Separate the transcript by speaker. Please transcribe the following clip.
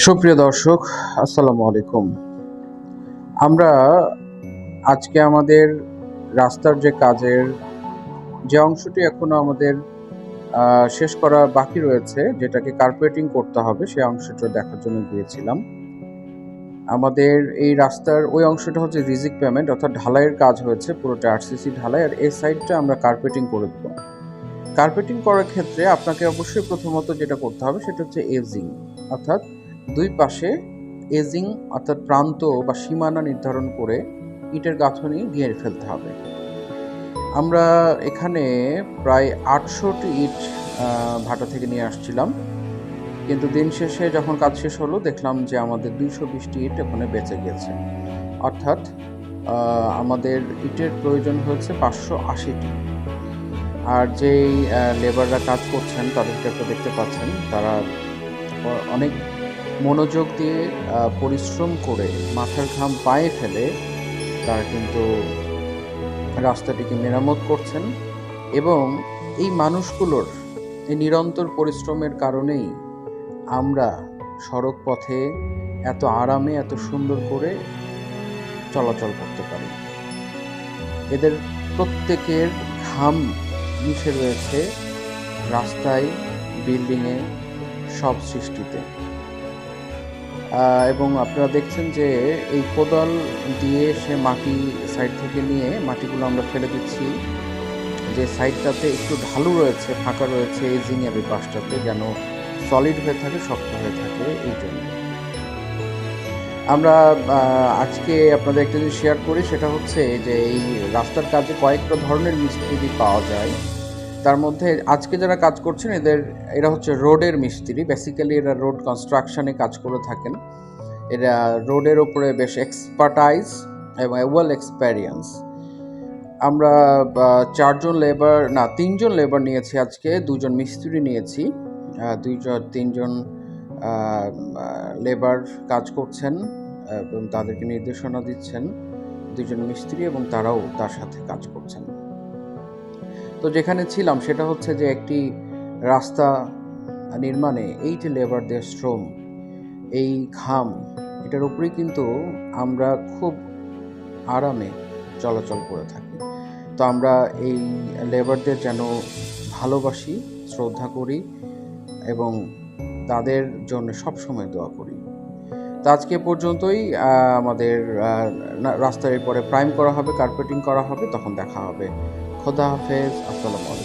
Speaker 1: সুপ্রিয় দর্শক, আসসালামু আলাইকুম। আমরা আজকে আমাদের রাস্তার যে কাজের যে অংশটি এখনো আমাদের শেষ করা বাকি রয়েছে, যেটাকে কার্পেটিং করতে হবে, সেই অংশটা দেখার জন্য গিয়েছিলাম। আমাদের এই রাস্তার ওই অংশটা হচ্ছে রিজিক পেমেন্ট, অর্থাৎ ঢালাইয়ের কাজ হয়েছে, পুরোটা আরসিসি ঢালাই, আর এই সাইডটা আমরা কার্পেটিং করে দেবো। কার্পেটিং করার ক্ষেত্রে আপনাকে অবশ্যই প্রথমত যেটা করতে হবে সেটা হচ্ছে এজিং, অর্থাৎ দুই পাশে এজিং অর্থাৎ প্রান্ত বা সীমানা নির্ধারণ করে ইটের গাঁথনি দিয়ে ফেলতে হবে। আমরা এখানে প্রায় ৮০০টি ইট ভাটা থেকে নিয়ে আসছিলাম, কিন্তু দিন শেষে যখন কাজ শেষ হলো দেখলাম যে আমাদের ২২০টি ইট ওখানে বেঁচে গেছে। অর্থাৎ আমাদের ইটের প্রয়োজন হয়েছে ৫৮০টি। আর যেই লেবাররা কাজ করছেন তাদেরকে আপনারা দেখতে পাচ্ছেন, তারা অনেক মনোযোগ দিয়ে পরিশ্রম করে মাথার ঘাম পায়ে ফেলে তারা কিন্তু রাস্তাটিকে মেরামত করছেন। এবং এই মানুষগুলোর এই নিরন্তর পরিশ্রমের কারণেই আমরা সড়ক পথে এত আরামে এত সুন্দর করে চলাচল করতে পারি। এদের প্রত্যেকের ঘাম মিশে রয়েছে রাস্তায়, বিল্ডিংয়ে, সব সৃষ্টিতে। এবং আপনারা দেখছেন যে এই কোদাল দিয়ে সে মাটি সাইড থেকে নিয়ে মাটিগুলো আমরা ফেলে দিচ্ছি, যে সাইডটাতে একটু ঢালু রয়েছে, ফাঁকা রয়েছে এজিংয়ের ওই পাশটাতে, যেন সলিড হয়ে থাকে, শক্ত হয়ে থাকে। এই জন্য আমরা আজকে আপনাদের একটা জিনিস শেয়ার করি, সেটা হচ্ছে যে এই রাস্তার কাজে কয়েকটা ধরনের মিস্ত্রি পাওয়া যায়। তার মধ্যে আজকে যারা কাজ করছেন এরা হচ্ছে রোডের মিস্ত্রি। বেসিক্যালি এরা রোড কনস্ট্রাকশনে কাজ করে থাকেন। এরা রোডের ওপরে বেশ এক্সপার্টাইজ এবং ওয়েল এক্সপেরিয়েন্স। আমরা ৩জন লেবার নিয়েছি আজকে, ২জন মিস্ত্রি নিয়েছি। ৩জন লেবার কাজ করছেন এবং তাদেরকে নির্দেশনা দিচ্ছেন ২জন মিস্ত্রি, এবং তারাও তার সাথে কাজ করছেন। তো যেখানে ছিলাম সেটা হচ্ছে যে একটি রাস্তা নির্মাণে এই যে লেবারদের শ্রম, এই ঘাম, এটার উপরেই কিন্তু আমরা খুব আরামে চলাচল করে থাকি। তো আমরা এই লেবারদের যেন ভালোবাসি, শ্রদ্ধা করি এবং তাদের জন্য সবসময় দোয়া করি। তো আজকে পর্যন্তই। আমাদের রাস্তার পরে প্রাইম করা হবে, কার্পেটিং করা হবে, তখন দেখা হবে। খোদা হাফেজ, আসসালামু আলাইকুম।